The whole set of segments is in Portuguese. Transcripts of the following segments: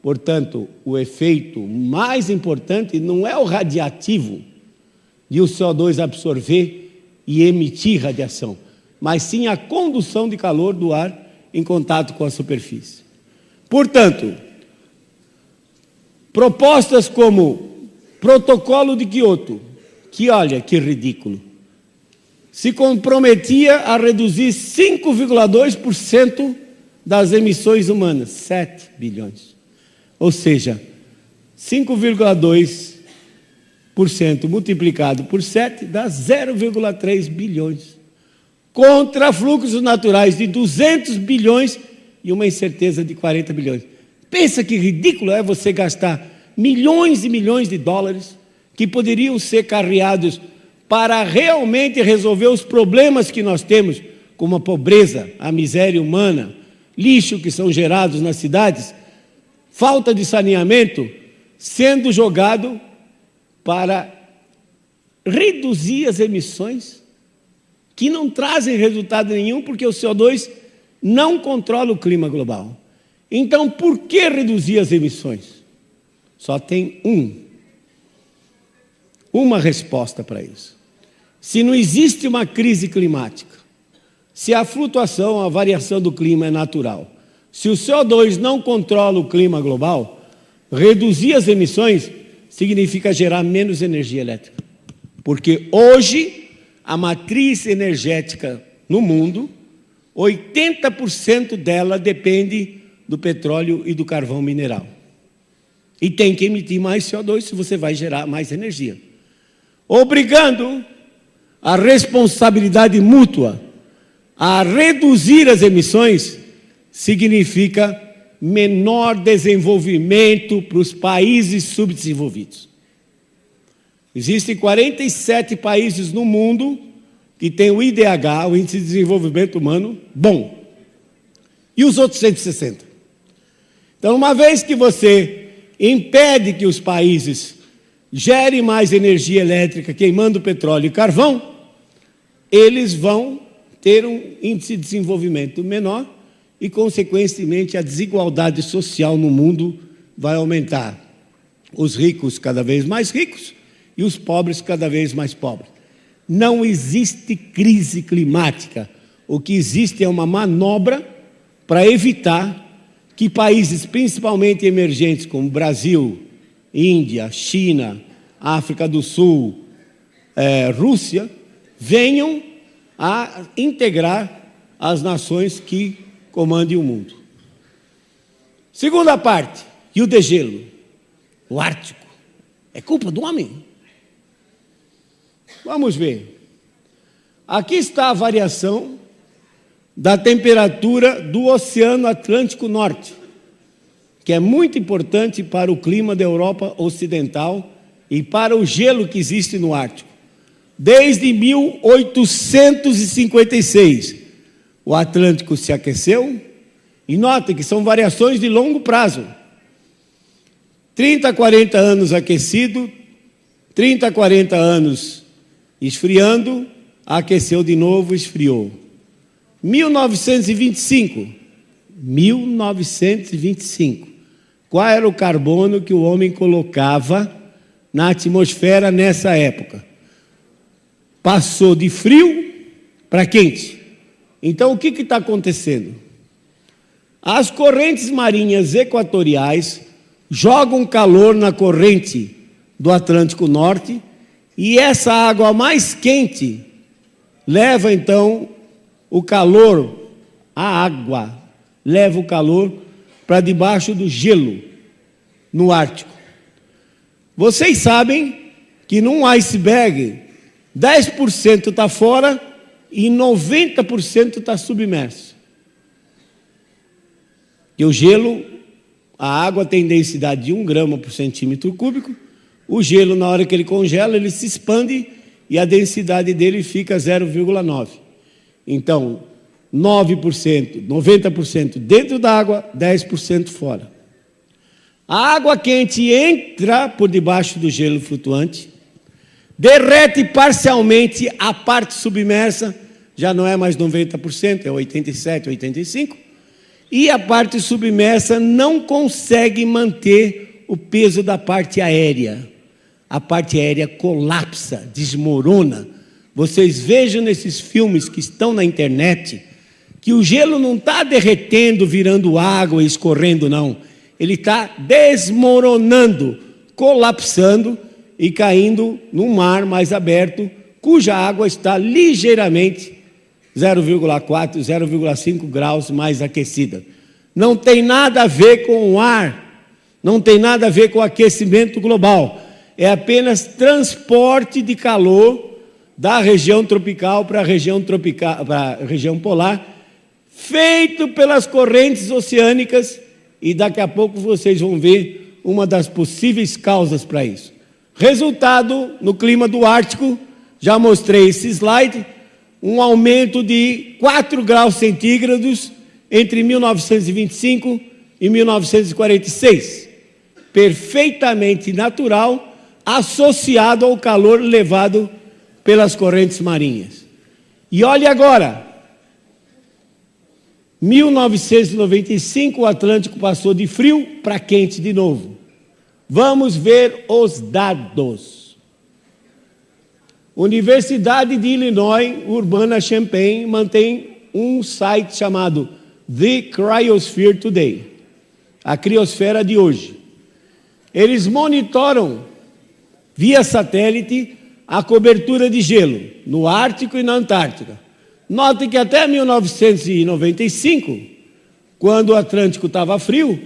Portanto, o efeito mais importante não é o radiativo, de o CO2 absorver e emitir radiação, mas sim a condução de calor do ar em contato com a superfície. Portanto, propostas como Protocolo de Quioto, que olha que ridículo, se comprometia a reduzir 5,2% das emissões humanas, 7 bilhões. Ou seja, 5,2% multiplicado por 7 dá 0,3 bilhões. Contra fluxos naturais de 200 bilhões e uma incerteza de 40 bilhões. Pensa que ridículo é você gastar milhões e milhões de dólares que poderiam ser carreados para realmente resolver os problemas que nós temos, como a pobreza, a miséria humana, lixo que são gerados nas cidades, falta de saneamento, sendo jogado para reduzir as emissões, que não trazem resultado nenhum, porque o CO2 não controla o clima global. Então, por que reduzir as emissões? Só tem uma resposta para isso. Se não existe uma crise climática, se a flutuação, a variação do clima é natural, se o CO2 não controla o clima global, reduzir as emissões significa gerar menos energia elétrica. Porque hoje, a matriz energética no mundo, 80% dela depende do petróleo e do carvão mineral. E tem que emitir mais CO2 se você vai gerar mais energia. Obrigando a responsabilidade mútua a reduzir as emissões, significa menor desenvolvimento para os países subdesenvolvidos. Existem 47 países no mundo que têm o IDH, o Índice de Desenvolvimento Humano, bom. E os outros 160? Então, uma vez que você impede que os países gerem mais energia elétrica queimando petróleo e carvão, eles vão ter um índice de desenvolvimento menor e, consequentemente, a desigualdade social no mundo vai aumentar. Os ricos cada vez mais ricos e os pobres cada vez mais pobres. Não existe crise climática. O que existe é uma manobra para evitar que países, principalmente emergentes, como Brasil, Índia, China, África do Sul, Rússia, venham a integrar as nações que comandem o mundo. Segunda parte, e o degelo? O Ártico. É culpa do homem? Vamos ver. Aqui está a variação da temperatura do Oceano Atlântico Norte, que é muito importante para o clima da Europa Ocidental e para o gelo que existe no Ártico. Desde 1856, o Atlântico se aqueceu, e notem que são variações de longo prazo. 30, 40 anos aquecido, 30, 40 anos esfriando, aqueceu de novo, esfriou. 1925. Qual era o carbono que o homem colocava na atmosfera nessa época? Passou de frio para quente. Então, o que está acontecendo? As correntes marinhas equatoriais jogam calor na corrente do Atlântico Norte e essa água mais quente leva, então, o calor, a água, leva o calor para debaixo do gelo no Ártico. Vocês sabem que num iceberg, 10% está fora e 90% está submerso. E o gelo, a água tem densidade de 1 grama por centímetro cúbico, o gelo, na hora que ele congela, ele se expande e a densidade dele fica 0,9. Então, 9%, 90% dentro da água, 10% fora. A água quente entra por debaixo do gelo flutuante, derrete parcialmente a parte submersa, já não é mais 90%, é 87%, 85%, E a parte submersa não consegue manter o peso da parte aérea. A parte aérea colapsa, desmorona. Vocês vejam nesses filmes que estão na internet que o gelo não está derretendo, virando água e escorrendo, não. Ele está desmoronando, colapsando e caindo num mar mais aberto, cuja água está ligeiramente 0,4, 0,5 graus mais aquecida. Não tem nada a ver com o ar, não tem nada a ver com o aquecimento global. É apenas transporte de calor da região tropical para a região polar, feito pelas correntes oceânicas, e daqui a pouco vocês vão ver uma das possíveis causas para isso. Resultado, no clima do Ártico, já mostrei esse slide, um aumento de 4 graus centígrados entre 1925 e 1946, perfeitamente natural, associado ao calor levado pelas correntes marinhas. E olhe agora, 1995 o Atlântico passou de frio para quente de novo. Vamos ver os dados. Universidade de Illinois, Urbana-Champaign, mantém um site chamado The Cryosphere Today, a criosfera de hoje. Eles monitoram via satélite a cobertura de gelo no Ártico e na Antártica. Note que até 1995, quando o Atlântico estava frio,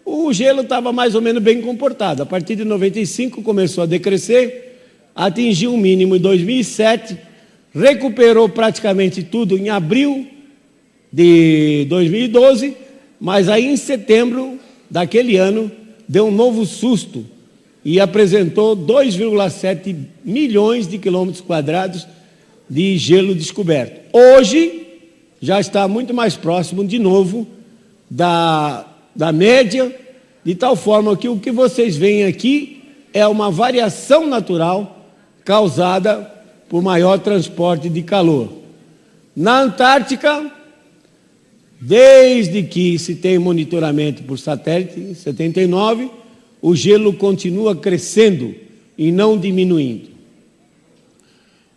o gelo estava mais ou menos bem comportado. A partir de 95 começou a decrescer, atingiu um mínimo em 2007, recuperou praticamente tudo em abril de 2012, mas aí em setembro daquele ano deu um novo susto e apresentou 2,7 milhões de quilômetros quadrados de gelo descoberto. Hoje já está muito mais próximo de novo da média, de tal forma que o que vocês veem aqui é uma variação natural causada por maior transporte de calor. Na Antártica, desde que se tem monitoramento por satélite, em 79, o gelo continua crescendo e não diminuindo.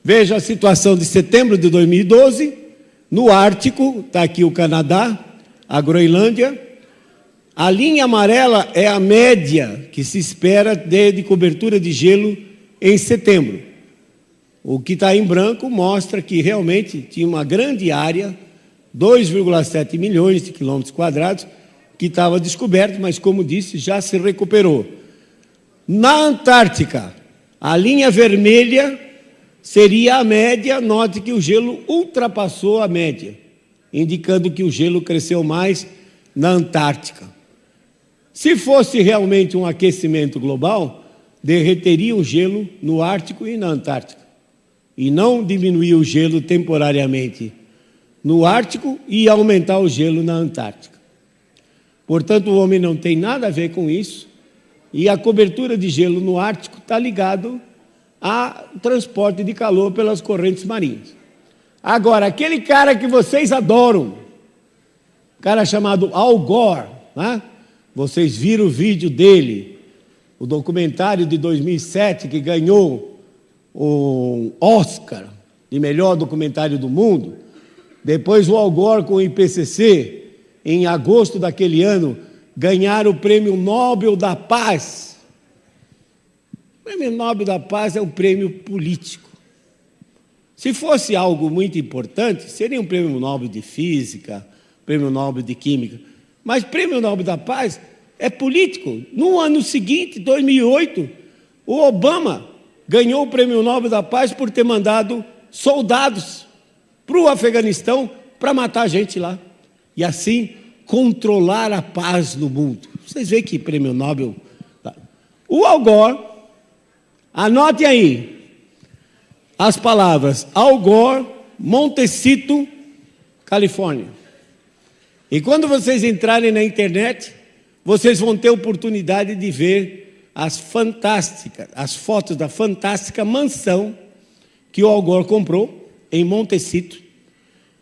Veja a situação de setembro de 2012, no Ártico, está aqui o Canadá, a Groenlândia. A linha amarela é a média que se espera de cobertura de gelo em setembro. O que está em branco mostra que realmente tinha uma grande área, 2,7 milhões de quilômetros quadrados, que estava descoberto, mas como disse, já se recuperou. Na Antártica, a linha vermelha seria a média. Note que o gelo ultrapassou a média, indicando que o gelo cresceu mais na Antártica. Se fosse realmente um aquecimento global, derreteria o gelo no Ártico e na Antártica, e não diminuir o gelo temporariamente no Ártico e aumentar o gelo na Antártica. Portanto, o homem não tem nada a ver com isso, e a cobertura de gelo no Ártico está ligado a transporte de calor pelas correntes marinhas. Agora, aquele cara que vocês adoram, cara chamado Al Gore, né? Vocês viram o vídeo dele, o documentário de 2007 que ganhou o Oscar de melhor documentário do mundo. Depois o Al Gore com o IPCC, em agosto daquele ano, ganharam o Prêmio Nobel da Paz. O Prêmio Nobel da Paz é um prêmio político. Se fosse algo muito importante, seria um Prêmio Nobel de Física, Prêmio Nobel de Química. Mas Prêmio Nobel da Paz é político. No ano seguinte, 2008, o Obama ganhou o Prêmio Nobel da Paz por ter mandado soldados para o Afeganistão para matar gente lá. E assim controlar a paz no mundo. Vocês veem que Prêmio Nobel... O Al Gore, anote aí as palavras Al Gore, Montecito, Califórnia. E quando vocês entrarem na internet, vocês vão ter oportunidade de ver as fotos da fantástica mansão que o Al Gore comprou em Montecito.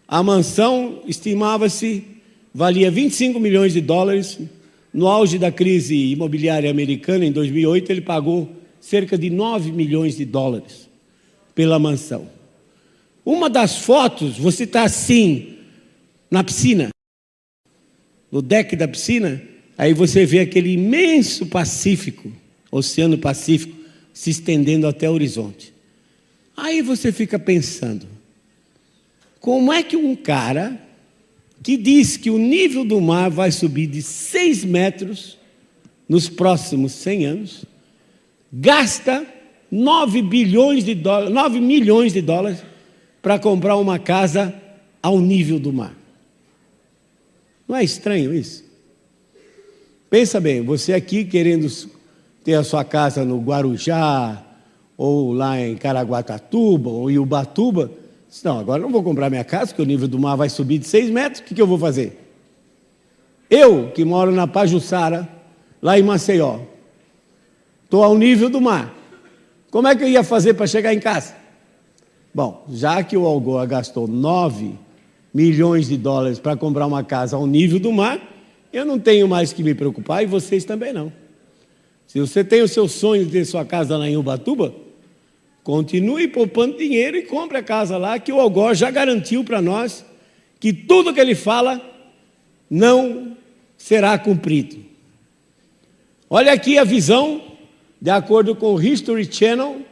A mansão estimava-se valia 25 milhões de dólares. No auge da crise imobiliária americana, em 2008, ele pagou cerca de 9 milhões de dólares pela mansão. Uma das fotos, você está assim, na piscina, no deck da piscina, aí você vê aquele imenso Pacífico, Oceano Pacífico, se estendendo até o horizonte. Aí você fica pensando, como é que um cara que diz que o nível do mar vai subir de 6 metros nos próximos 100 anos, gasta 9 milhões de dólares para comprar uma casa ao nível do mar? Não é estranho isso? Pensa bem, você aqui querendo ter a sua casa no Guarujá, ou lá em Caraguatatuba, ou em Ubatuba, não, agora não vou comprar minha casa, porque o nível do mar vai subir de 6 metros, o que eu vou fazer? Eu, que moro na Pajuçara, lá em Maceió, estou ao nível do mar. Como é que eu ia fazer para chegar em casa? Bom, já que o Algoa gastou 9 milhões de dólares para comprar uma casa ao nível do mar, eu não tenho mais que me preocupar, e vocês também não. Se você tem o seu sonho de ter sua casa lá em Ubatuba, continue poupando dinheiro e compre a casa lá, que o Algoa já garantiu para nós que tudo que ele fala não será cumprido. Olha aqui a visão, de acordo com o History Channel,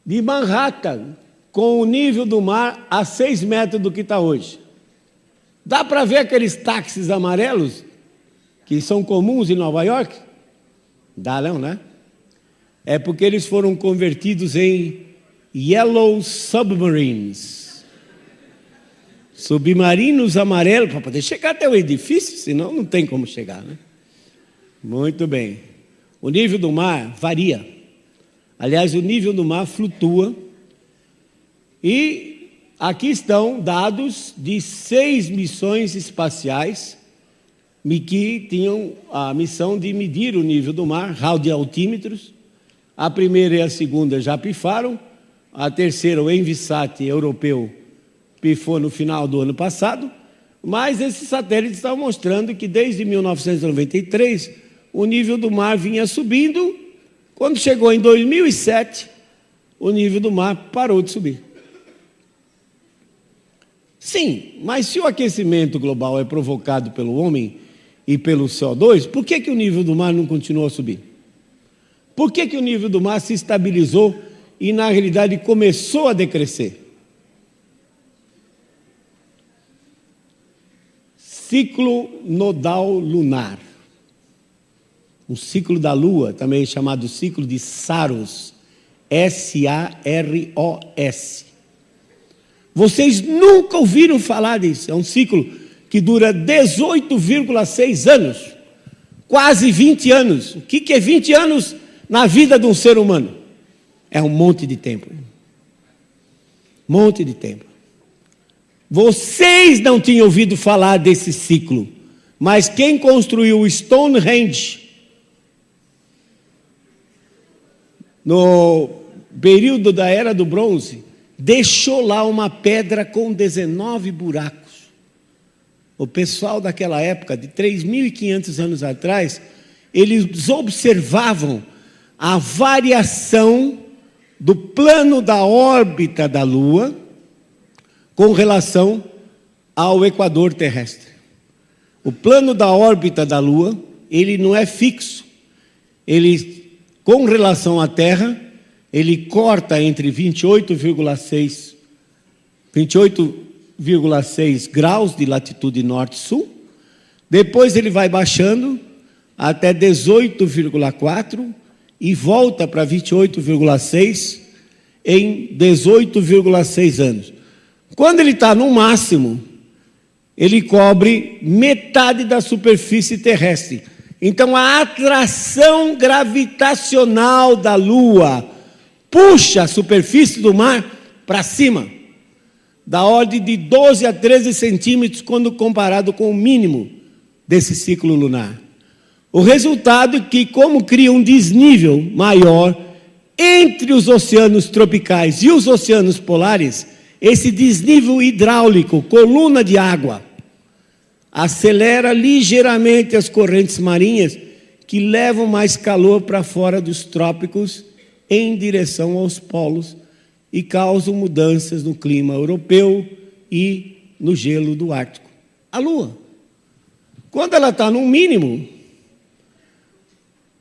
de Manhattan, com o nível do mar a 6 metros do que está hoje. Dá para ver aqueles táxis amarelos que são comuns em Nova York? Dá não, né? É porque eles foram convertidos em Yellow Submarines. Submarinos amarelos, para poder chegar até o edifício, senão não tem como chegar, né? Muito bem. O nível do mar varia. Aliás, o nível do mar flutua. E aqui estão dados de 6 missões espaciais que tinham a missão de medir o nível do mar, radioaltímetros. A primeira e a segunda já pifaram, a terceira, o Envisat europeu, pifou no final do ano passado, mas esses satélites estão mostrando que desde 1993 o nível do mar vinha subindo. Quando chegou em 2007, o nível do mar parou de subir. Sim, mas se o aquecimento global é provocado pelo homem e pelo CO2, por que o nível do mar não continuou a subir? Por que o nível do mar se estabilizou e, na realidade, começou a decrescer? Ciclo nodal lunar. Um ciclo da Lua, também chamado ciclo de Saros, S-A-R-O-S. Vocês nunca ouviram falar disso. É um ciclo que dura 18,6 anos, quase 20 anos. O que é 20 anos na vida de um ser humano? É um monte de tempo. Monte de tempo. Vocês não tinham ouvido falar desse ciclo, mas quem construiu o Stonehenge no período da Era do Bronze, deixou lá uma pedra com 19 buracos. O pessoal daquela época, de 3.500 anos atrás, eles observavam a variação do plano da órbita da Lua com relação ao equador terrestre. O plano da órbita da Lua, ele não é fixo. Ele, com relação à Terra, ele corta entre 28,6 graus de latitude norte-sul. Depois ele vai baixando até 18,4 e volta para 28,6 em 18,6 anos. Quando ele está no máximo, ele cobre metade da superfície terrestre. Então a atração gravitacional da Lua puxa a superfície do mar para cima, da ordem de 12 a 13 centímetros, quando comparado com o mínimo desse ciclo lunar. O resultado é que, como cria um desnível maior entre os oceanos tropicais e os oceanos polares, esse desnível hidráulico, coluna de água, acelera ligeiramente as correntes marinhas que levam mais calor para fora dos trópicos em direção aos polos e causam mudanças no clima europeu e no gelo do Ártico. A Lua, quando ela está no mínimo,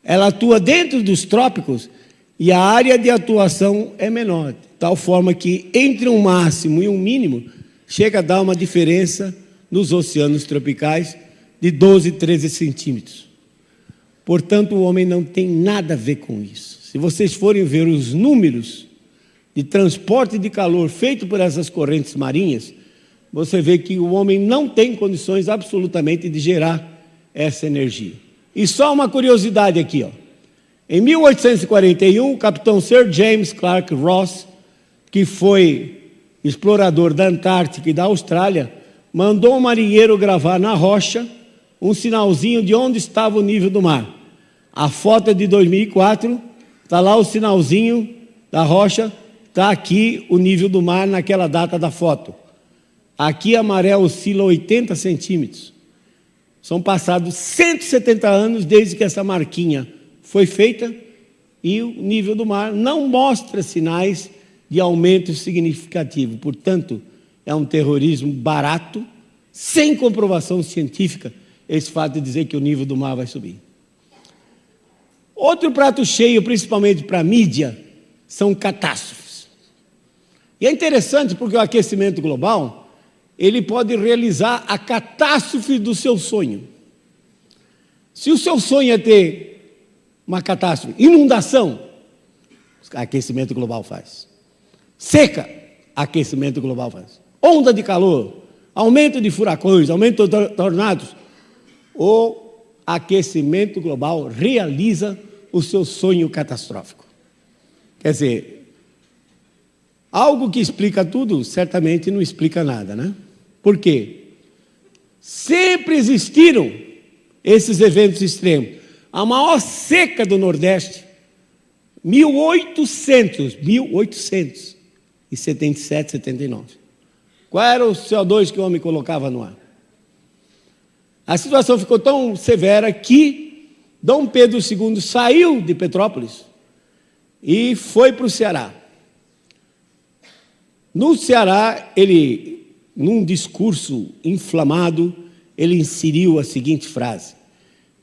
ela atua dentro dos trópicos e a área de atuação é menor, de tal forma que entre um máximo e um mínimo chega a dar uma diferença nos oceanos tropicais de 12, 13 centímetros. Portanto, o homem não tem nada a ver com isso. Se vocês forem ver os números de transporte de calor feito por essas correntes marinhas, você vê que o homem não tem condições absolutamente de gerar essa energia. E só uma curiosidade aqui, ó. Em 1841, o capitão Sir James Clark Ross, que foi explorador da Antártica e da Austrália, mandou um marinheiro gravar na rocha um sinalzinho de onde estava o nível do mar. A foto é de 2004, está lá o sinalzinho da rocha, está aqui o nível do mar naquela data da foto. Aqui a maré oscila 80 centímetros. São passados 170 anos desde que essa marquinha foi feita e o nível do mar não mostra sinais de aumento significativo. Portanto, é um terrorismo barato, sem comprovação científica, esse fato de dizer que o nível do mar vai subir. Outro prato cheio, principalmente para a mídia, são catástrofes. E é interessante porque o aquecimento global, ele pode realizar a catástrofe do seu sonho. Se o seu sonho é ter uma catástrofe, inundação, aquecimento global faz. Seca, aquecimento global faz. Onda de calor, aumento de furacões, aumento de tornados. O aquecimento global realiza o seu sonho catastrófico. Quer dizer, algo que explica tudo, certamente não explica nada, né? Por quê? Sempre existiram esses eventos extremos. A maior seca do Nordeste, 1877, 79. Qual era o CO2 que o homem colocava no ar? A situação ficou tão severa que Dom Pedro II saiu de Petrópolis e foi para o Ceará. No Ceará, ele, num discurso inflamado, ele inseriu a seguinte frase: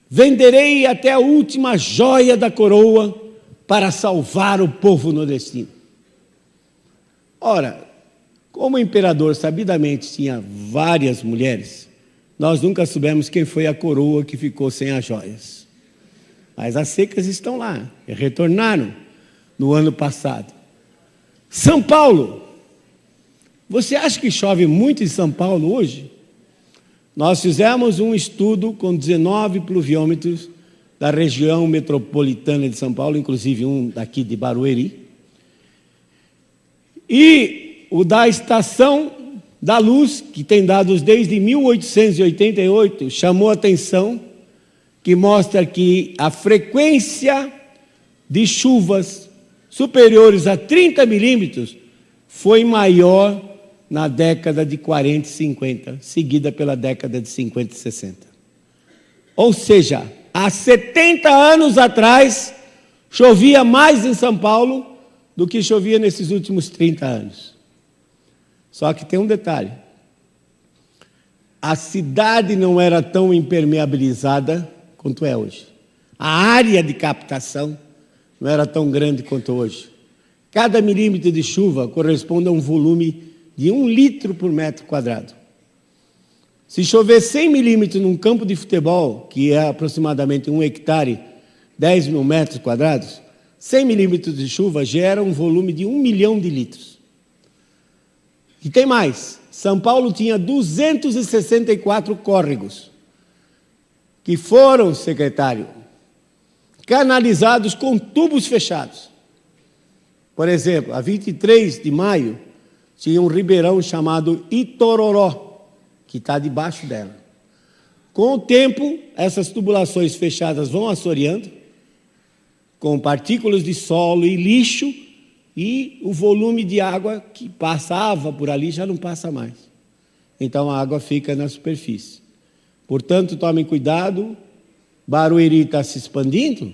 venderei até a última joia da coroa para salvar o povo nordestino. Ora, como o imperador sabidamente tinha várias mulheres, nós nunca soubemos quem foi a coroa que ficou sem as joias. Mas as secas estão lá, retornaram no ano passado. São Paulo. Você acha que chove muito em São Paulo hoje? Nós fizemos um estudo com 19 pluviômetros da região metropolitana de São Paulo, inclusive um daqui de Barueri. E o da Estação da Luz, que tem dados desde 1888, chamou a atenção, que mostra que a frequência de chuvas superiores a 30 milímetros foi maior na década de 40 e 50, seguida pela década de 50 e 60. Ou seja, há 70 anos atrás, chovia mais em São Paulo do que chovia nesses últimos 30 anos. Só que tem um detalhe. A cidade não era tão impermeabilizada quanto é hoje. A área de captação não era tão grande quanto hoje. Cada milímetro de chuva corresponde a um volume de 1 litro por metro quadrado. Se chover 100 milímetros num campo de futebol, que é aproximadamente 1 hectare, 10 mil metros quadrados, 100 milímetros de chuva gera um volume de 1 milhão de litros. E tem mais. São Paulo tinha 264 córregos, que foram, secretário, canalizados com tubos fechados. Por exemplo, a 23 de maio, tinha um ribeirão chamado Itororó, que está debaixo dela. Com o tempo, essas tubulações fechadas vão assoreando, com partículas de solo e lixo, e o volume de água que passava por ali já não passa mais. Então a água fica na superfície. Portanto, tomem cuidado, Barueri está se expandindo,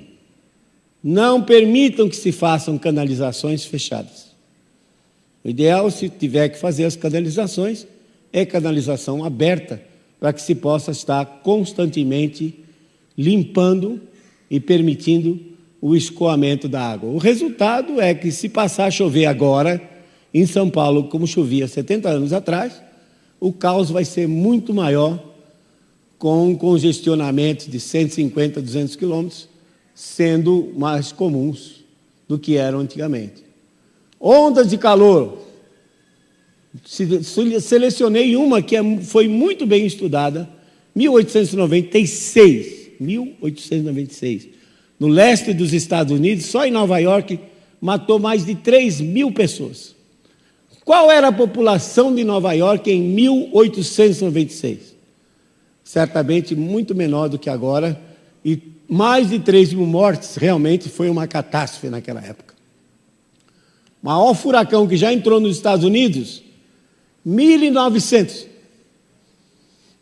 não permitam que se façam canalizações fechadas. O ideal, se tiver que fazer as canalizações, é canalização aberta, para que se possa estar constantemente limpando e permitindo o escoamento da água. O resultado é que, se passar a chover agora, em São Paulo, como chovia 70 anos atrás, o caos vai ser muito maior, com congestionamento de 150, 200 quilômetros, sendo mais comuns do que eram antigamente. Ondas de calor. Selecionei uma que foi muito bem estudada, 1896, no leste dos Estados Unidos, só em Nova York, matou mais de 3.000 pessoas. Qual era a população de Nova York em 1896? Certamente muito menor do que agora, e mais de 3.000 mortes. Realmente foi uma catástrofe naquela época. O maior furacão que já entrou nos Estados Unidos, 1900,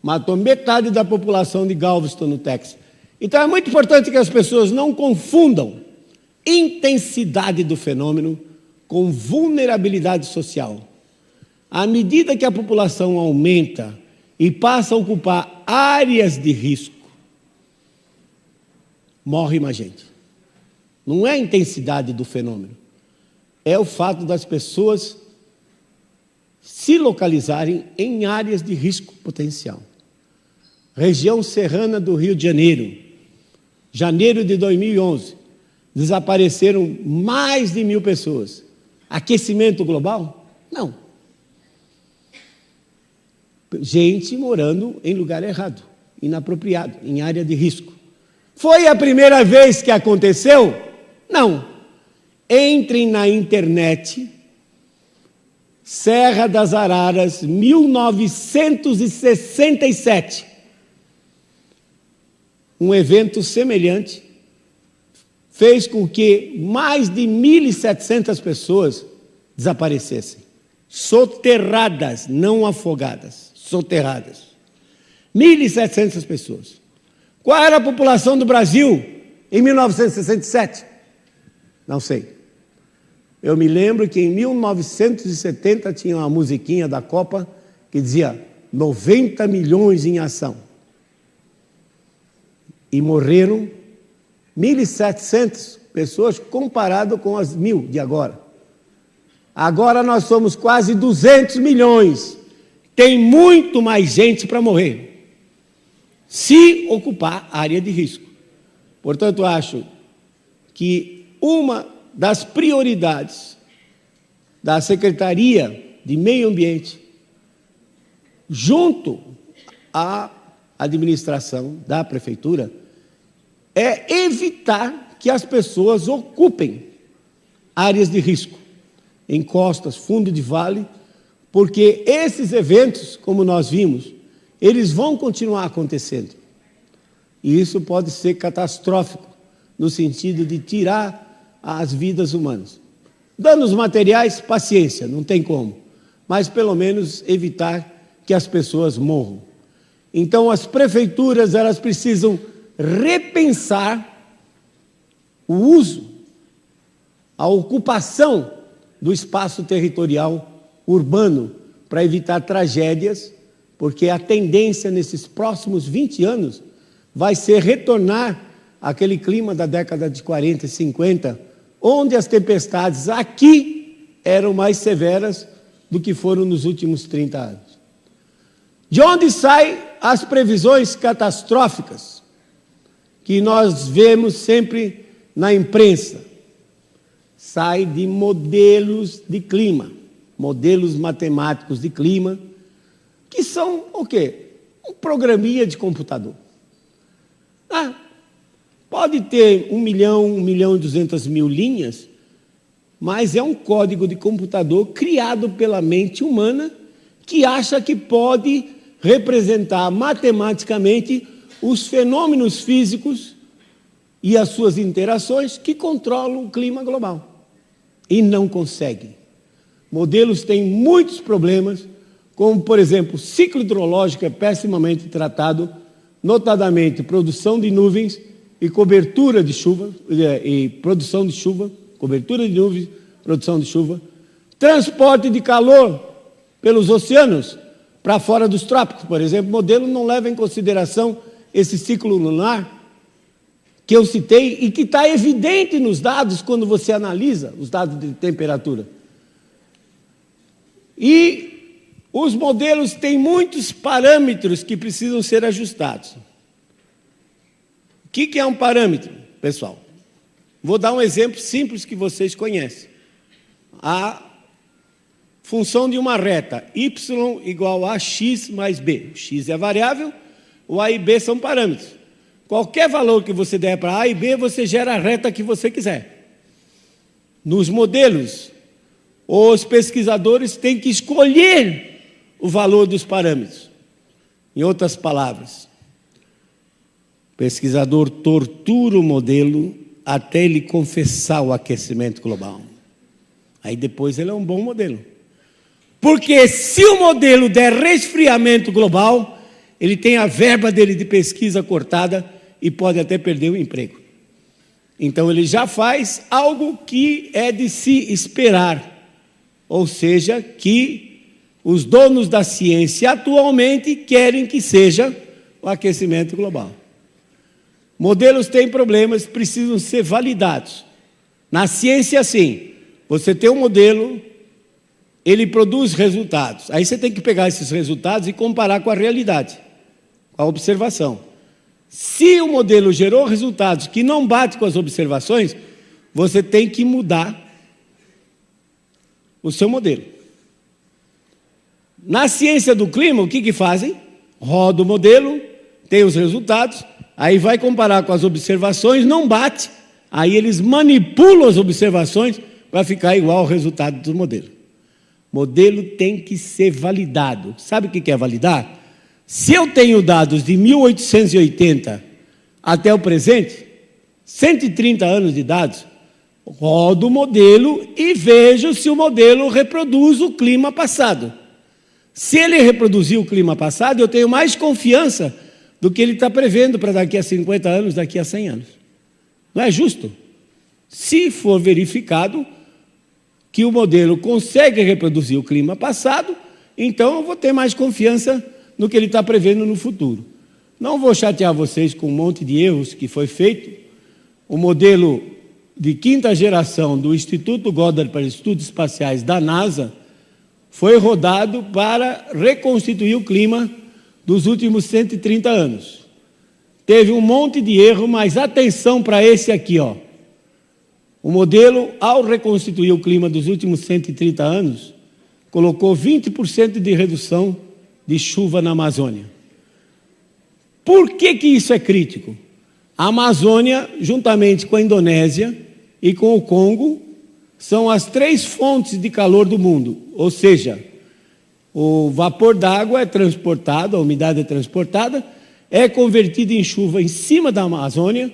matou metade da população de Galveston, no Texas. Então é muito importante que as pessoas não confundam intensidade do fenômeno com vulnerabilidade social. À medida que a população aumenta e passa a ocupar áreas de risco, morre mais gente. Não é a intensidade do fenômeno, é o fato das pessoas se localizarem em áreas de risco potencial. Região serrana do Rio de Janeiro, janeiro de 2011, desapareceram mais de 1.000 pessoas. Aquecimento global? Não. Gente morando em lugar errado, inapropriado, em área de risco. Foi a primeira vez que aconteceu? Não. Entrem na internet, Serra das Araras, 1967. Um evento semelhante fez com que mais de 1.700 pessoas desaparecessem. Soterradas, não afogadas, soterradas. 1.700 pessoas. Qual era a população do Brasil em 1967? Não sei. Eu me lembro que em 1970 tinha uma musiquinha da Copa que dizia 90 milhões em ação. E morreram 1.700 pessoas comparado com as 1.000 de agora. Agora nós somos quase 200 milhões. Tem muito mais gente para morrer, se ocupar área de risco. Portanto, acho que uma das prioridades da Secretaria de Meio Ambiente, junto à administração da Prefeitura, é evitar que as pessoas ocupem áreas de risco, encostas, fundo de vale, porque esses eventos, como nós vimos, eles vão continuar acontecendo. E isso pode ser catastrófico, no sentido de tirar as vidas humanas. Danos materiais, paciência, não tem como, mas pelo menos evitar que as pessoas morram. Então as prefeituras, elas precisam repensar o uso, a ocupação do espaço territorial urbano para evitar tragédias, porque a tendência nesses próximos 20 anos vai ser retornar àquele clima da década de 40 e 50, onde as tempestades aqui eram mais severas do que foram nos últimos 30 anos. De onde saem as previsões catastróficas que nós vemos sempre na imprensa? Sai de modelos de clima, modelos matemáticos de clima, que são o quê? Um programinha de computador. Pode ter 1 milhão, 1.200.000 linhas, mas é um código de computador criado pela mente humana que acha que pode representar matematicamente os fenômenos físicos e as suas interações que controlam o clima global. E não consegue. Modelos têm muitos problemas, como, por exemplo, o ciclo hidrológico é pessimamente tratado notadamente produção de nuvens e cobertura de chuva, e produção de chuva, cobertura de nuvens, produção de chuva, transporte de calor pelos oceanos para fora dos trópicos, por exemplo. O modelo não leva em consideração esse ciclo lunar que eu citei e que está evidente nos dados quando você analisa os dados de temperatura. E os modelos têm muitos parâmetros que precisam ser ajustados. O que é um parâmetro, pessoal? Vou dar um exemplo simples que vocês conhecem. A função de uma reta, y igual a x mais b. O x é a variável, o a e b são parâmetros. Qualquer valor que você der para a e b, você gera a reta que você quiser. Nos modelos, os pesquisadores têm que escolher o valor dos parâmetros. Em outras palavras, o pesquisador tortura o modelo até ele confessar o aquecimento global. Aí depois ele é um bom modelo. Porque se o modelo der resfriamento global, ele tem a verba dele de pesquisa cortada e pode até perder o emprego. Então ele já faz algo que é de se esperar, ou seja, que os donos da ciência atualmente querem que seja o aquecimento global. Modelos têm problemas, precisam ser validados. Na ciência, sim, você tem um modelo, ele produz resultados. Aí você tem que pegar esses resultados e comparar com a realidade, com a observação. Se o modelo gerou resultados que não batem com as observações, você tem que mudar o seu modelo. Na ciência do clima, o que fazem? Roda o modelo, tem os resultados, aí vai comparar com as observações, não bate, aí eles manipulam as observações para ficar igual ao resultado do modelo. Modelo tem que ser validado. Sabe o que é validar? Se eu tenho dados de 1880 até o presente, 130 anos de dados, rodo o modelo e vejo se o modelo reproduz o clima passado. Se ele reproduzir o clima passado, eu tenho mais confiança do que ele está prevendo para daqui a 50 anos, daqui a 100 anos. Não é justo? Se for verificado que o modelo consegue reproduzir o clima passado, então eu vou ter mais confiança no que ele está prevendo no futuro. Não vou chatear vocês com um monte de erros que foi feito. O modelo de quinta geração do Instituto Goddard para Estudos Espaciais da NASA foi rodado para reconstituir o clima dos últimos 130 anos. Teve um monte de erro, mas atenção para esse aqui, ó. O modelo, ao reconstituir o clima dos últimos 130 anos, colocou 20% de redução de chuva na Amazônia. Por que isso é crítico? A Amazônia, juntamente com a Indonésia e com o Congo, são as 3 fontes de calor do mundo. Ou seja, o vapor d'água é transportado, a umidade é transportada, é convertida em chuva em cima da Amazônia,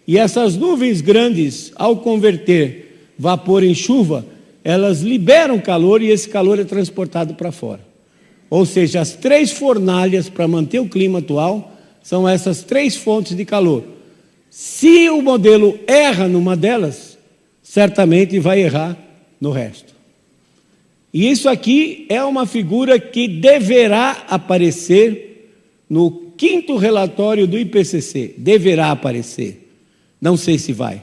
e essas nuvens grandes, ao converter vapor em chuva, elas liberam calor e esse calor é transportado para fora. Ou seja, as 3 fornalhas para manter o clima atual são essas 3 fontes de calor. Se o modelo erra numa delas, certamente vai errar no resto. E isso aqui é uma figura que deverá aparecer no 5º relatório do IPCC. Deverá aparecer. Não sei se vai.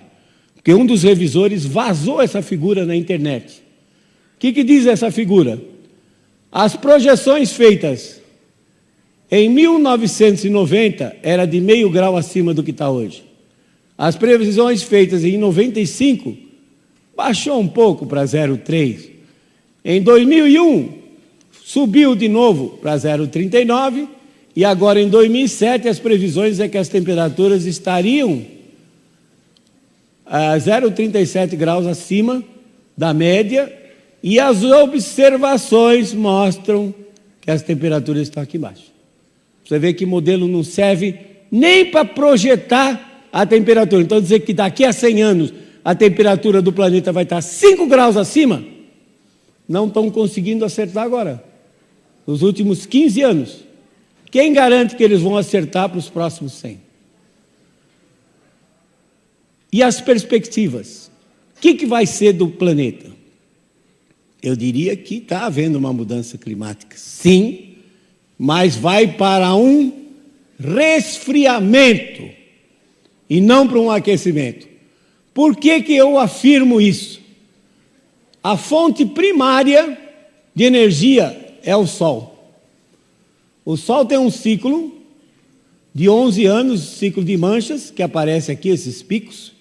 Porque um dos revisores vazou essa figura na internet. O que diz essa figura? As projeções feitas em 1990 era de meio grau acima do que está hoje. As previsões feitas em 95 baixou um pouco para 0,3. Em 2001 subiu de novo para 0,39 e agora em 2007 as previsões é que as temperaturas estariam a 0,37 graus acima da média. E as observações mostram que as temperaturas estão aqui embaixo. Você vê que o modelo não serve nem para projetar a temperatura. Então, dizer que daqui a 100 anos a temperatura do planeta vai estar 5 graus acima, não estão conseguindo acertar agora. Nos últimos 15 anos, Quem garante que eles vão acertar para os próximos 100? E as perspectivas? O que vai ser do planeta? Eu diria que está havendo uma mudança climática, sim, mas vai para um resfriamento e não para um aquecimento. Por que eu afirmo isso? A fonte primária de energia é o Sol. O Sol tem um ciclo de 11 anos, ciclo de manchas, que aparece aqui, esses picos.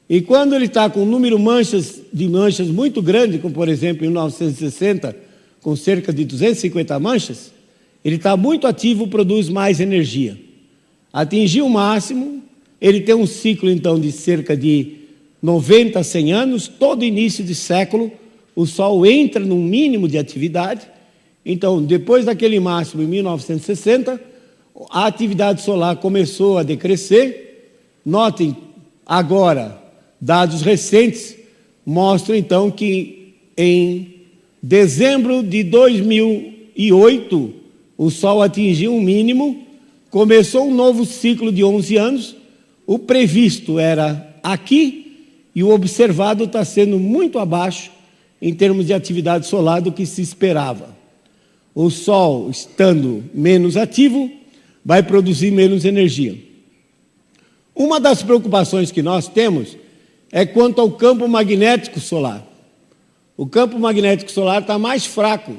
E quando ele está com um número de manchas muito grande, como por exemplo em 1960, com cerca de 250 manchas, ele está muito ativo, produz mais energia. Atingiu o máximo, ele tem um ciclo então de cerca de 90 a 100 anos, todo início de século, o Sol entra num mínimo de atividade. Então, depois daquele máximo, em 1960, a atividade solar começou a decrescer. Notem, agora, dados recentes mostram então que em dezembro de 2008, o Sol atingiu um mínimo, começou um novo ciclo de 11 anos, o previsto era aqui, e o observado está sendo muito abaixo em termos de atividade solar do que se esperava. O Sol, estando menos ativo, vai produzir menos energia. Uma das preocupações que nós temos é quanto ao campo magnético solar. O campo magnético solar está mais fraco,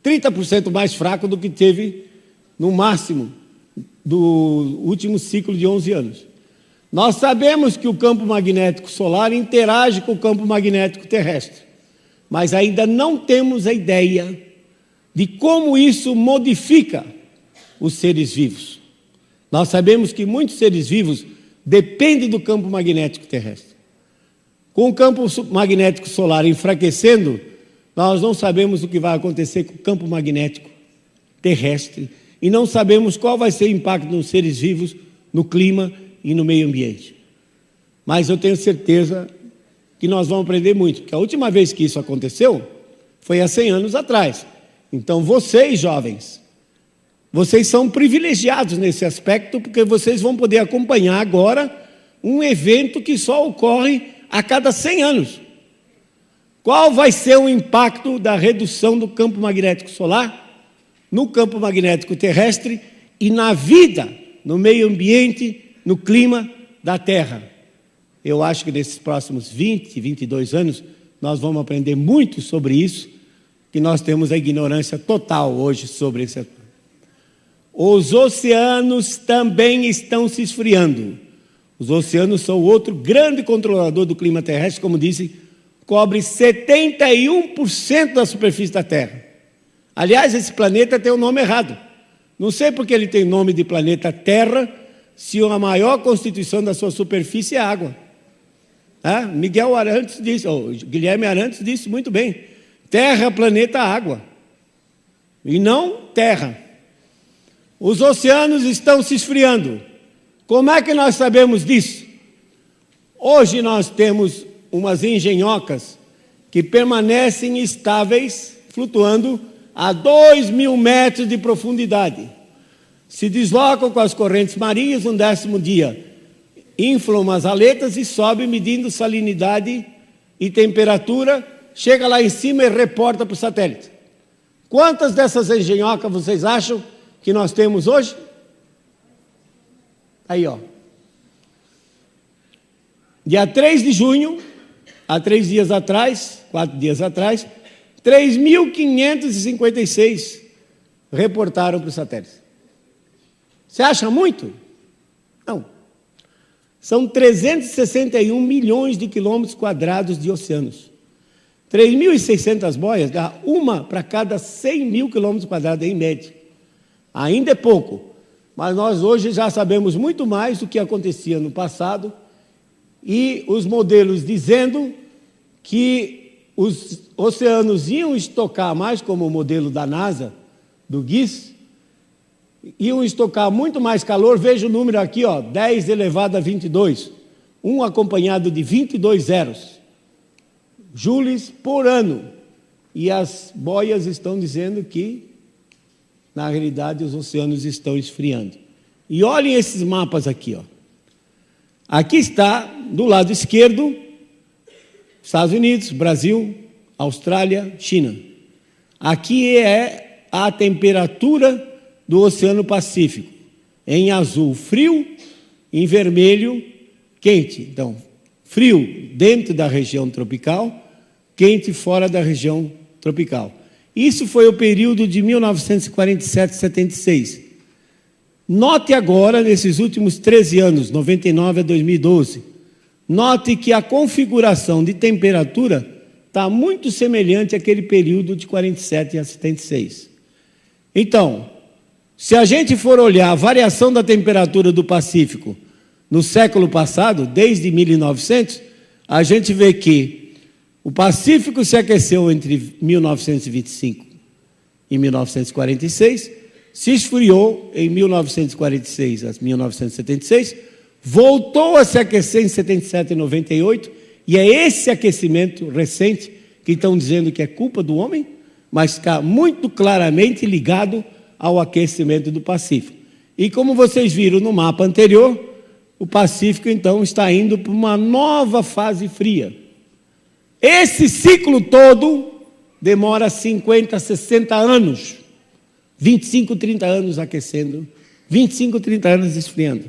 30% mais fraco do que teve no máximo do último ciclo de 11 anos. Nós sabemos que o campo magnético solar interage com o campo magnético terrestre, mas ainda não temos a ideia de como isso modifica os seres vivos. Nós sabemos que muitos seres vivos dependem do campo magnético terrestre. Com o campo magnético solar enfraquecendo, nós não sabemos o que vai acontecer com o campo magnético terrestre e não sabemos qual vai ser o impacto nos seres vivos, no clima e no meio ambiente. Mas eu tenho certeza que nós vamos aprender muito, porque a última vez que isso aconteceu foi há 100 anos atrás. Então vocês, jovens, vocês são privilegiados nesse aspecto, porque vocês vão poder acompanhar agora um evento que só ocorre a cada 100 anos. Qual vai ser o impacto da redução do campo magnético solar, no campo magnético terrestre e na vida, no meio ambiente, no clima da Terra? Eu acho que nesses próximos 20, 22 anos, nós vamos aprender muito sobre isso, que nós temos a ignorância total hoje sobre esse assunto. Os oceanos também estão se esfriando. Os oceanos são outro grande controlador do clima terrestre, como disse, cobre 71% da superfície da Terra. Aliás, esse planeta tem o nome errado. Não sei porque ele tem nome de planeta Terra, se a maior constituição da sua superfície é água. Miguel Arantes disse, Guilherme Arantes disse muito bem, Terra, planeta, água, e não terra. Os oceanos estão se esfriando. Como é que nós sabemos disso? Hoje nós temos umas engenhocas que permanecem estáveis, flutuando a 2.000 metros de profundidade. Se deslocam com as correntes marinhas um 10º dia, inflam as aletas e sobem medindo salinidade e temperatura, chega lá em cima e reporta para o satélite. Quantas dessas engenhocas vocês acham que nós temos hoje? Aí, ó. Dia 3 de junho, há 3 dias atrás, 4 dias atrás, 3.556 reportaram para o satélite. Você acha muito? Não. São 361 milhões de quilômetros quadrados de oceanos. 3.600 boias, dá uma para cada 100 mil quilômetros quadrados em média. Ainda é pouco, mas nós hoje já sabemos muito mais do que acontecia no passado, e os modelos dizendo que os oceanos iam estocar mais, como o modelo da NASA, do GIS, iam estocar muito mais calor. Veja o número aqui, ó, 10 elevado a 22, um acompanhado de 22 zeros, joules por ano, e as boias estão dizendo que na realidade, os oceanos estão esfriando. E olhem esses mapas aqui, ó. Aqui está, do lado esquerdo, Estados Unidos, Brasil, Austrália, China. Aqui é a temperatura do Oceano Pacífico. Em azul, frio, em vermelho, quente. Então, frio dentro da região tropical, quente fora da região tropical. Isso foi o período de 1947 a 76. Note agora, nesses últimos 13 anos, 99 a 2012, note que a configuração de temperatura está muito semelhante àquele período de 47 a 76. Então, se a gente for olhar a variação da temperatura do Pacífico no século passado, desde 1900, a gente vê que o Pacífico se aqueceu entre 1925 e 1946, se esfriou em 1946 a 1976, voltou a se aquecer em 77 e 98, e é esse aquecimento recente que estão dizendo que é culpa do homem, mas está muito claramente ligado ao aquecimento do Pacífico. E como vocês viram no mapa anterior, o Pacífico então está indo para uma nova fase fria. Esse ciclo todo demora 50, 60 anos, 25, 30 anos aquecendo, 25, 30 anos esfriando.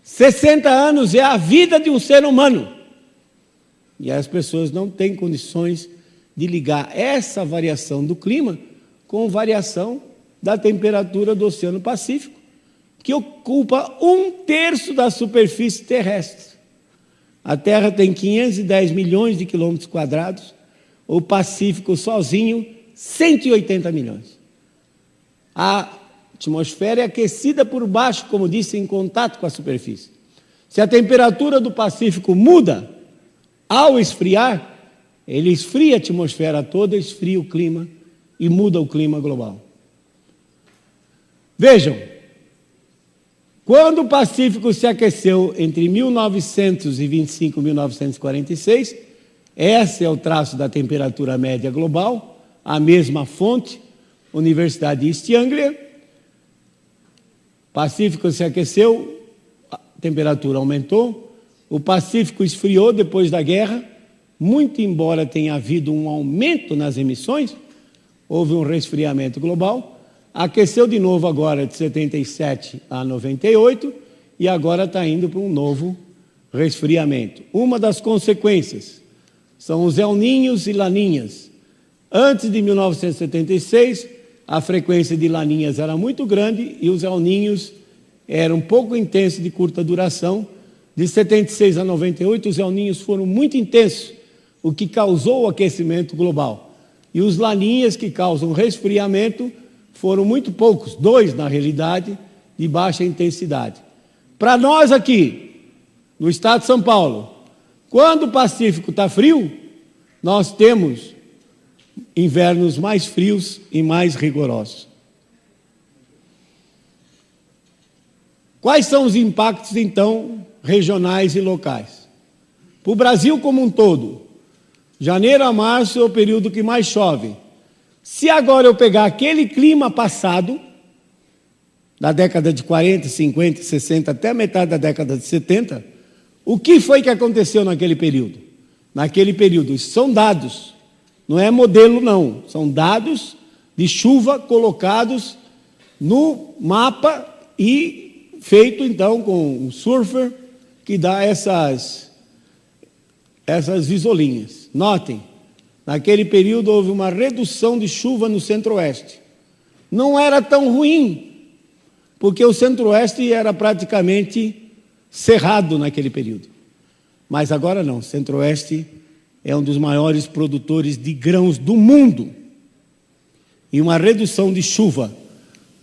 60 anos é a vida de um ser humano. E as pessoas não têm condições de ligar essa variação do clima com variação da temperatura do Oceano Pacífico, que ocupa 1/3 da superfície terrestre. A Terra tem 510 milhões de quilômetros quadrados, o Pacífico sozinho, 180 milhões. A atmosfera é aquecida por baixo, como disse, em contato com a superfície. Se a temperatura do Pacífico muda, ao esfriar, ele esfria a atmosfera toda, esfria o clima e muda o clima global. Vejam, quando o Pacífico se aqueceu entre 1925 e 1946, esse é o traço da temperatura média global, a mesma fonte, Universidade de East Anglia. O Pacífico se aqueceu, a temperatura aumentou, o Pacífico esfriou depois da guerra, muito embora tenha havido um aumento nas emissões, houve um resfriamento global, aqueceu de novo agora de 77 a 98 e agora está indo para um novo resfriamento. Uma das consequências são os El Niños e Laninhas. Antes de 1976, a frequência de Laninhas era muito grande e os El Niños eram um pouco intensos, de curta duração. De 76 a 98, os El Niños foram muito intensos, o que causou o aquecimento global. E os Laninhas, que causam resfriamento, foram muito poucos, 2 na realidade, de baixa intensidade. Para nós aqui, no estado de São Paulo, quando o Pacífico está frio, nós temos invernos mais frios e mais rigorosos. Quais são os impactos, então, regionais e locais? Para o Brasil como um todo, janeiro a março é o período que mais chove. Se agora eu pegar aquele clima passado, da década de 40, 50, 60, até a metade da década de 70, o que foi que aconteceu naquele período? Naquele período, isso são dados, não é modelo não, são dados de chuva colocados no mapa e feito então com um surfer que dá essas isolinhas. Notem, naquele período houve uma redução de chuva no centro-oeste. Não era tão ruim, porque o centro-oeste era praticamente cerrado naquele período. Mas agora não, o centro-oeste é um dos maiores produtores de grãos do mundo. E uma redução de chuva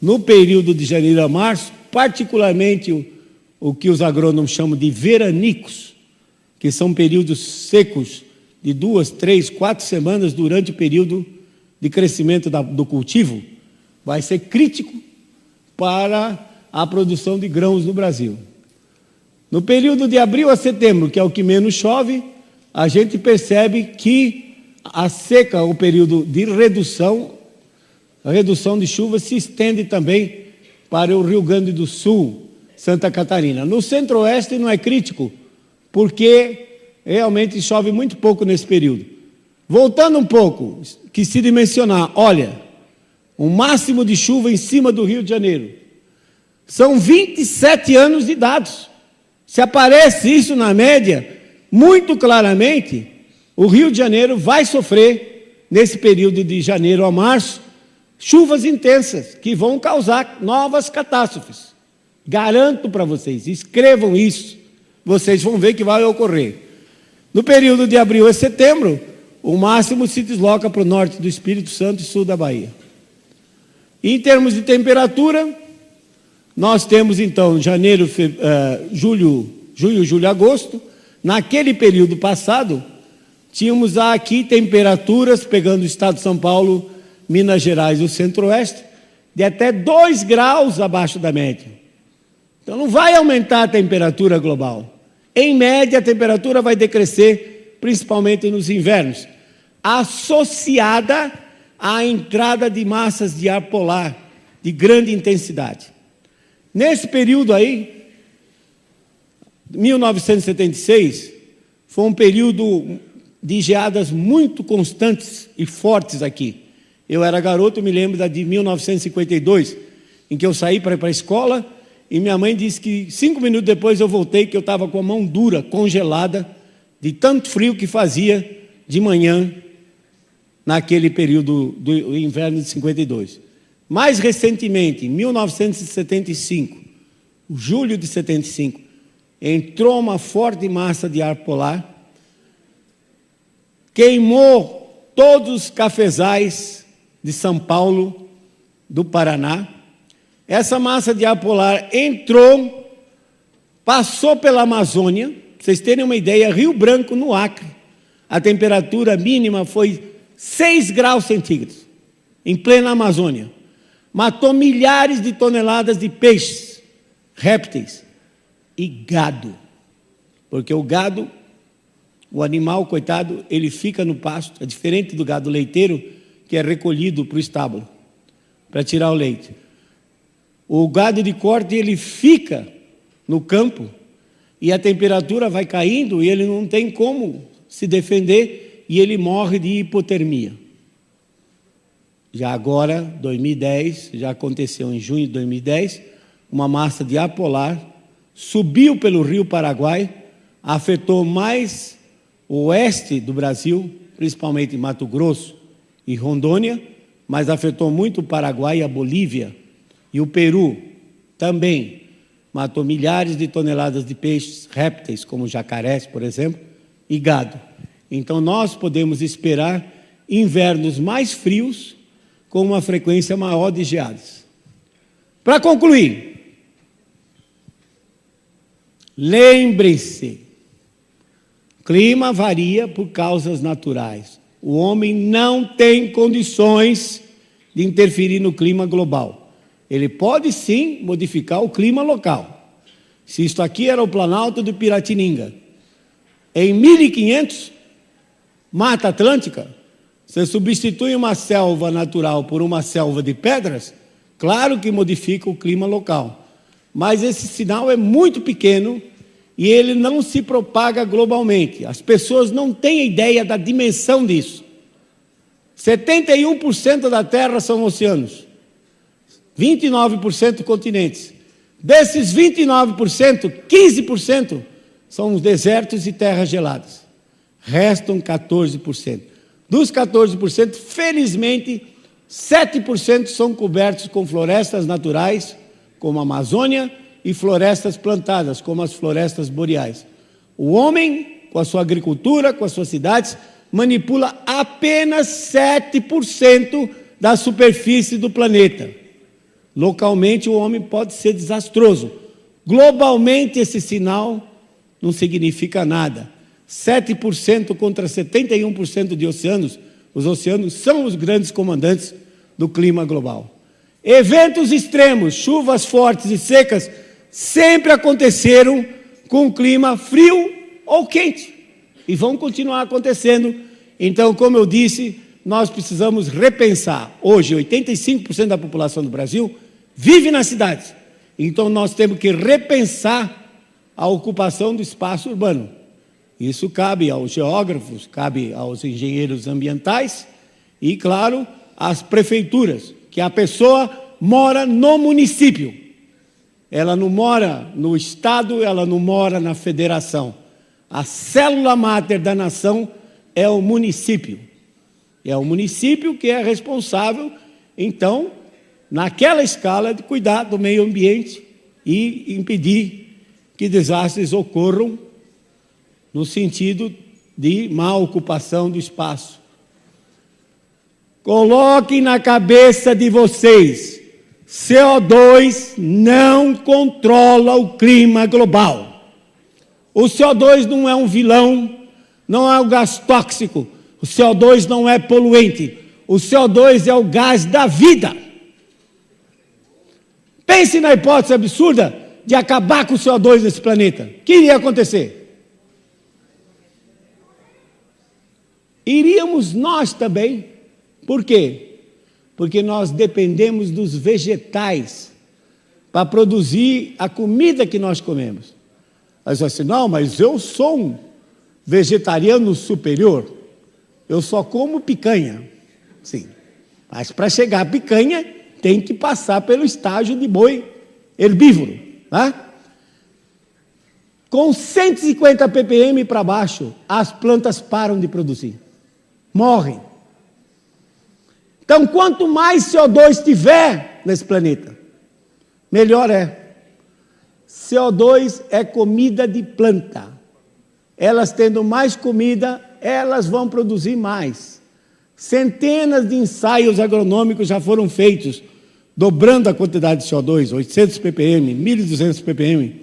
no período de janeiro a março, particularmente o que os agrônomos chamam de veranicos, que são períodos secos de 2, 3, 4 semanas durante o período de crescimento do cultivo, vai ser crítico para a produção de grãos no Brasil. No período de abril a setembro, que é o que menos chove, a gente percebe que a seca, o período de redução, A redução de chuva se estende também para o Rio Grande do Sul, Santa Catarina. No centro-oeste não é crítico, porque realmente chove muito pouco nesse período. Voltando um pouco, que se dimensionar, olha, o máximo de chuva em cima do Rio de Janeiro. São 27 anos de dados. Se aparece isso na média, muito claramente, o Rio de Janeiro vai sofrer, nesse período de janeiro a março, chuvas intensas, que vão causar novas catástrofes. Garanto para vocês, escrevam isso, vocês vão ver que vai ocorrer. No período de abril a setembro, o máximo se desloca para o norte do Espírito Santo e sul da Bahia. Em termos de temperatura, nós temos então julho, julho, agosto. Naquele período passado, tínhamos aqui temperaturas, pegando o estado de São Paulo, Minas Gerais e o centro-oeste, de até 2 graus abaixo da média. Então não vai aumentar a temperatura global. Em média, a temperatura vai decrescer, principalmente nos invernos, associada à entrada de massas de ar polar de grande intensidade. Nesse período aí, 1976, foi um período de geadas muito constantes e fortes aqui. Eu era garoto, me lembro da de 1952, em que eu saí para ir para a escola, e minha mãe disse que 5 minutos depois eu voltei, que eu estava com a mão dura, congelada, de tanto frio que fazia de manhã, naquele período do inverno de 52. Mais recentemente, em 1975, julho de 75, entrou uma forte massa de ar polar, queimou todos os cafezais de São Paulo, do Paraná. Essa massa de ar polar entrou, passou pela Amazônia. Para vocês terem uma ideia, Rio Branco, no Acre, a temperatura mínima foi 6 graus centígrados, em plena Amazônia. Matou milhares de toneladas de peixes, répteis e gado. Porque o gado, o animal, coitado, ele fica no pasto, é diferente do gado leiteiro, que é recolhido para o estábulo, para tirar o leite. O gado de corte, ele fica no campo, e a temperatura vai caindo, e ele não tem como se defender, e ele morre de hipotermia. Já agora, 2010, já aconteceu em junho de 2010, uma massa de ar polar subiu pelo rio Paraguai, afetou mais o oeste do Brasil, principalmente Mato Grosso e Rondônia, mas afetou muito o Paraguai e a Bolívia, e o Peru também. Matou milhares de toneladas de peixes, répteis, como jacarés, por exemplo, e gado. Então nós podemos esperar invernos mais frios, com uma frequência maior de geadas. Para concluir, lembrem-se, clima varia por causas naturais. O homem não tem condições de interferir no clima global. Ele pode sim modificar o clima local. Se isto aqui era o Planalto do Piratininga, em 1500, Mata Atlântica, você substitui uma selva natural por uma selva de pedras, claro que modifica o clima local. Mas esse sinal é muito pequeno e ele não se propaga globalmente. As pessoas não têm ideia da dimensão disso. 71% da Terra são oceanos, 29% continentes. Desses 29%, 15% são os desertos e terras geladas. Restam 14%. Dos 14%, felizmente, 7% são cobertos com florestas naturais, como a Amazônia, e florestas plantadas, como as florestas boreais. O homem, com a sua agricultura, com as suas cidades, manipula apenas 7% da superfície do planeta. Localmente, o homem pode ser desastroso. Globalmente, esse sinal não significa nada. 7% contra 71% de oceanos, os oceanos são os grandes comandantes do clima global. Eventos extremos, chuvas fortes e secas, sempre aconteceram com clima frio ou quente, e vão continuar acontecendo. Então, como eu disse, nós precisamos repensar. Hoje, 85% da população do Brasil vive nas cidades. Então, nós temos que repensar a ocupação do espaço urbano. Isso cabe aos geógrafos, cabe aos engenheiros ambientais e, claro, às prefeituras, que a pessoa mora no município. Ela não mora no estado, ela não mora na federação. A célula máter da nação é o município. É o município que é responsável, então, naquela escala, de cuidar do meio ambiente e impedir que desastres ocorram no sentido de má ocupação do espaço. Coloquem na cabeça de vocês, CO2 não controla o clima global. O CO2 não é um vilão, não é um gás tóxico. O CO2 não é poluente. O CO2 é o gás da vida. Pense na hipótese absurda de acabar com o CO2 nesse planeta. O que iria acontecer? Iríamos nós também. Por quê? Porque nós dependemos dos vegetais para produzir a comida que nós comemos. Mas assim, não, mas eu sou um vegetariano superior. Eu só como picanha. Sim. Mas para chegar a picanha, tem que passar pelo estágio de boi herbívoro. Tá? Com 150 ppm para baixo, as plantas param de produzir. Morrem. Então, quanto mais CO2 tiver nesse planeta, melhor é. CO2 é comida de planta. Elas tendo mais comida, elas vão produzir mais. Centenas de ensaios agronômicos já foram feitos, dobrando a quantidade de CO2, 800 ppm, 1.200 ppm,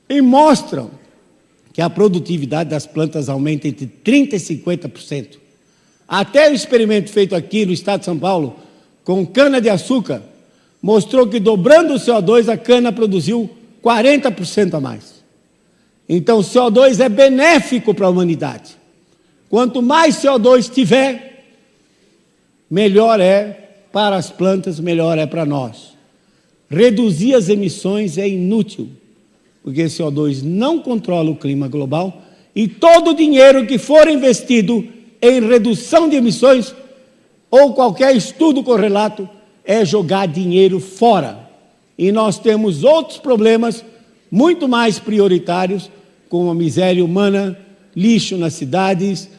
e mostram que a produtividade das plantas aumenta entre 30% e 50%. Até o experimento feito aqui no estado de São Paulo, com cana-de-açúcar, mostrou que dobrando o CO2, a cana produziu 40% a mais. Então, o CO2 é benéfico para a humanidade. Quanto mais CO2 tiver, melhor é para as plantas, melhor é para nós. Reduzir as emissões é inútil, porque o CO2 não controla o clima global e todo o dinheiro que for investido em redução de emissões ou qualquer estudo correlato é jogar dinheiro fora. E nós temos outros problemas muito mais prioritários, como a miséria humana, lixo nas cidades,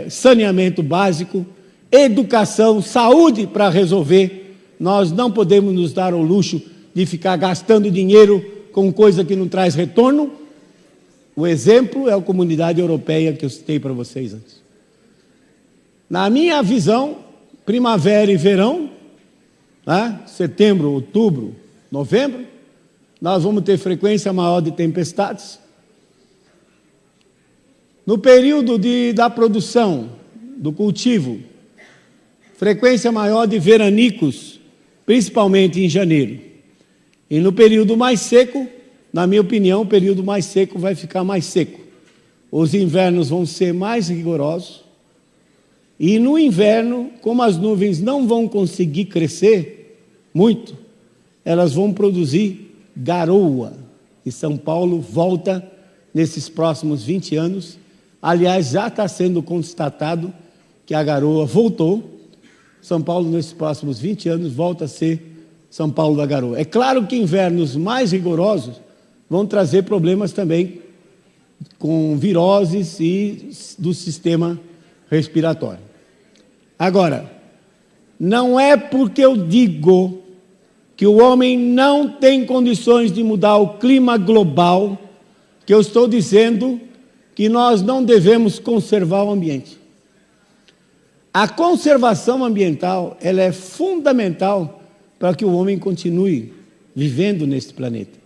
saneamento básico, educação, saúde para resolver. Nós não podemos nos dar ao luxo de ficar gastando dinheiro com coisa que não traz retorno. O exemplo é a Comunidade Europeia que eu citei para vocês antes. Na minha visão, primavera e verão, setembro, outubro, novembro, nós vamos ter frequência maior de tempestades. No período da produção, do cultivo, frequência maior de veranicos, principalmente em janeiro. E no período mais seco, na minha opinião, o período mais seco vai ficar mais seco. Os invernos vão ser mais rigorosos. E no inverno, como as nuvens não vão conseguir crescer muito, elas vão produzir garoa. E São Paulo volta nesses próximos 20 anos. Aliás, já está sendo constatado que a garoa voltou. São Paulo, nesses próximos 20 anos, volta a ser São Paulo da garoa. É claro que invernos mais rigorosos vão trazer problemas também com viroses e do sistema respiratório. Agora, não é porque eu digo que o homem não tem condições de mudar o clima global que eu estou dizendo que nós não devemos conservar o ambiente. A conservação ambiental, ela é fundamental para que o homem continue vivendo neste planeta.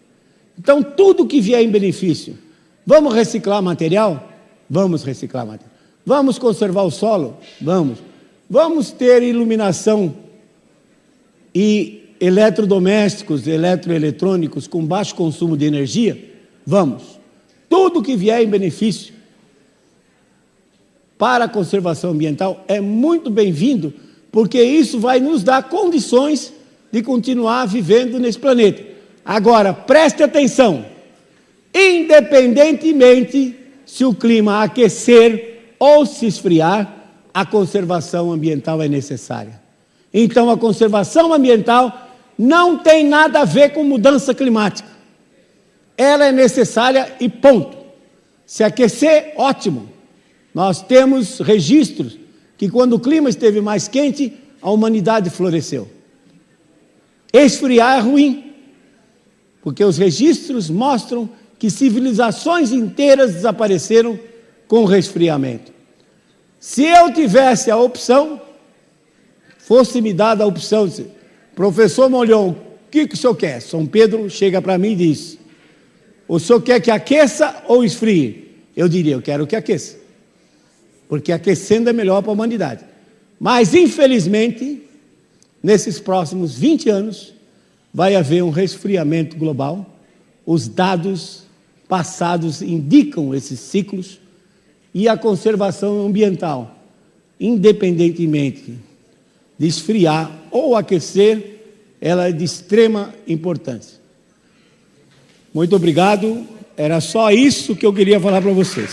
Então, tudo que vier em benefício, vamos reciclar material? Vamos reciclar material. Vamos conservar o solo? Vamos. Vamos ter iluminação e eletrodomésticos, eletroeletrônicos com baixo consumo de energia? Vamos. Tudo que vier em benefício. para a conservação ambiental é muito bem-vindo, porque isso vai nos dar condições de continuar vivendo nesse planeta. Agora, preste atenção, independentemente se o clima aquecer ou se esfriar, a conservação ambiental é necessária. Então, a conservação ambiental não tem nada a ver com mudança climática. Ela é necessária e ponto. Se aquecer, ótimo. Nós temos registros que quando o clima esteve mais quente, a humanidade floresceu. Esfriar é ruim, porque os registros mostram que civilizações inteiras desapareceram com o resfriamento. Se eu tivesse a opção, fosse me dada a opção, professor Molhon, o que o senhor quer? São Pedro chega para mim e diz, o senhor quer que aqueça ou esfrie? Eu diria, eu quero que aqueça, porque aquecendo é melhor para a humanidade. Mas, infelizmente, nesses próximos 20 anos, vai haver um resfriamento global. Os dados passados indicam esses ciclos, e a conservação ambiental, independentemente de esfriar ou aquecer, ela é de extrema importância. Muito obrigado, era só isso que eu queria falar para vocês.